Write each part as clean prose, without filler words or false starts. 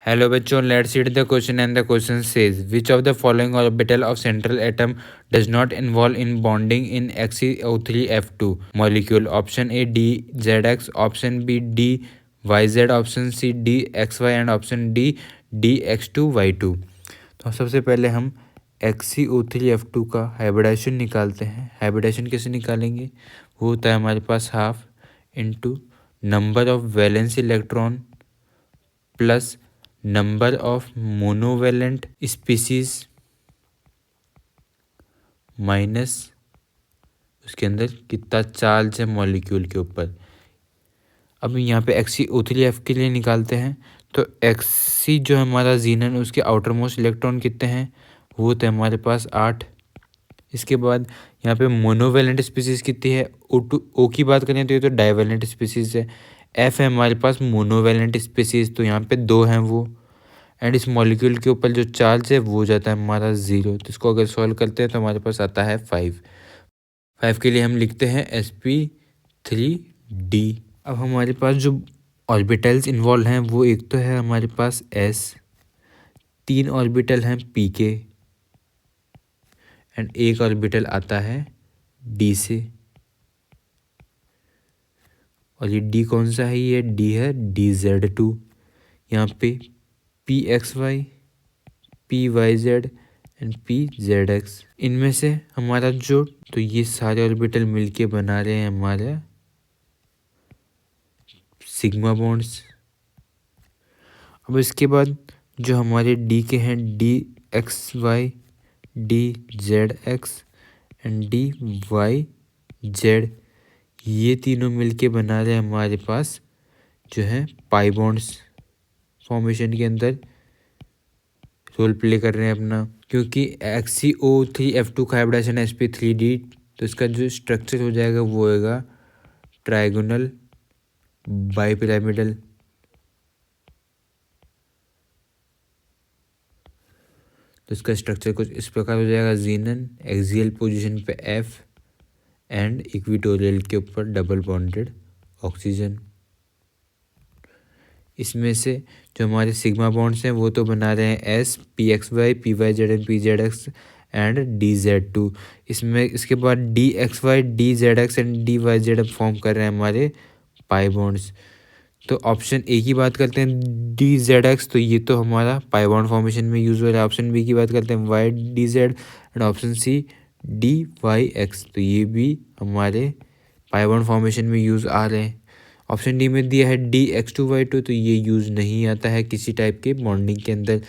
Hello bachon, let's read the question, and the question says which of the following orbital of central atom does not involve in bonding in XeO3F2 molecule? Option A DZX, option B DYZ, option C DXY and option D DX2Y2। तो सबसे पहले हम XeO3F2 का hybridisation निकालते हैं। Hybridisation कैसे निकालेंगे? वो होता है हमारे पास half into number of valence electron plus number of monovalent species minus उसके अंदर कितना चार्ज है मॉलिक्यूल के ऊपर। अब यहाँ पे XeO3F के लिए निकालते हैं तो Xe जो हमारा जीनन उसके आउटर मोस्ट इलेक्ट्रॉन कितने हैं, वो तो हमारे पास 8। इसके बाद यहाँ पे मोनोवेलेंट स्पीसीज कितनी है, O की बात करें तो ये तो डाइवेलेंट स्पीसीज है। F है हमारे पास मोनोवेलेंट स्पीसीज, तो यहाँ पे 2 हैं वो। एंड इस मॉलिक्यूल के ऊपर जो चार्ज है वो हो जाता है हमारा 0। तो इसको अगर सॉल्व करते हैं तो हमारे पास आता है 5 के लिए हम लिखते हैं sp3d। अब हमारे पास जो ऑर्बिटल्स इन्वॉल्व हैं वो एक तो है हमारे पास s, 3 ऑर्बिटल हैं pk एंड एक ऑर्बिटल आता है d से। और ये d कौन सा है? ये d है dz2। यहाँ पे pxy pyz एंड pzx, इनमें से हमारा जो तो ये सारे ऑर्बिटल मिलके बना रहे हैं हमारा सिग्मा बॉन्ड्स। अब इसके बाद जो हमारे डी के हैं dxy dzx एंड dyz, ये तीनों मिलके बना रहे हैं हमारे पास जो है पाई बॉन्ड्स फॉर्मेशन के अंदर रोल प्ले कर रहे हैं अपना। क्योंकि XeO3F2 का हाइब्रिडाइजेशन sp3d, तो इसका जो स्ट्रक्चर हो जाएगा वो होगा ट्राइगोनल बाइपिरामिडल। तो इसका स्ट्रक्चर कुछ इस प्रकार हो जाएगा, जीनन एक्सियल पोजीशन पे F एंड इक्विटोरियल के ऊपर डबल बॉन्डेड ऑक्सीजन। इसमें से जो हमारे सिग्मा बॉन्ड्स हैं वो तो बना रहे हैं S, pxy pyz and pzx and dz2। इसमें इसके बाद dxy dzx and dyz form कर रहे हैं हमारे पाई बॉन्ड्स। तो ऑप्शन ए की बात करते हैं dzx, तो ये तो हमारा पाई बॉन्ड फॉर्मेशन में यूज़ हो रहा है। ऑप्शन बी की बात करते हैं ydz and option C dyx, तो ये भी हमारे पाई बॉन्ड फॉर्मेशन में यूज़ आ रहे हैं। ऑप्शन डी में दिया है dx2y2, तो ये यूज़ नहीं आता है किसी टाइप के बॉन्डिंग के अंदर।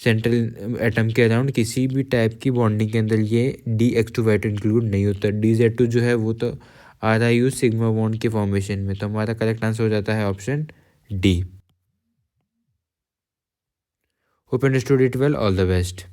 सेंट्रल एटम के अराउंड किसी भी टाइप की बॉन्डिंग के अंदर ये dx2y2 इंक्लूड नहीं होता। dz2 जो है वो तो आ रहा है यूज सिग्मा बॉन्ड के फॉर्मेशन में। तो हमारा करेक्ट आंसर हो जाता है option D. Hope understood it well, all the best.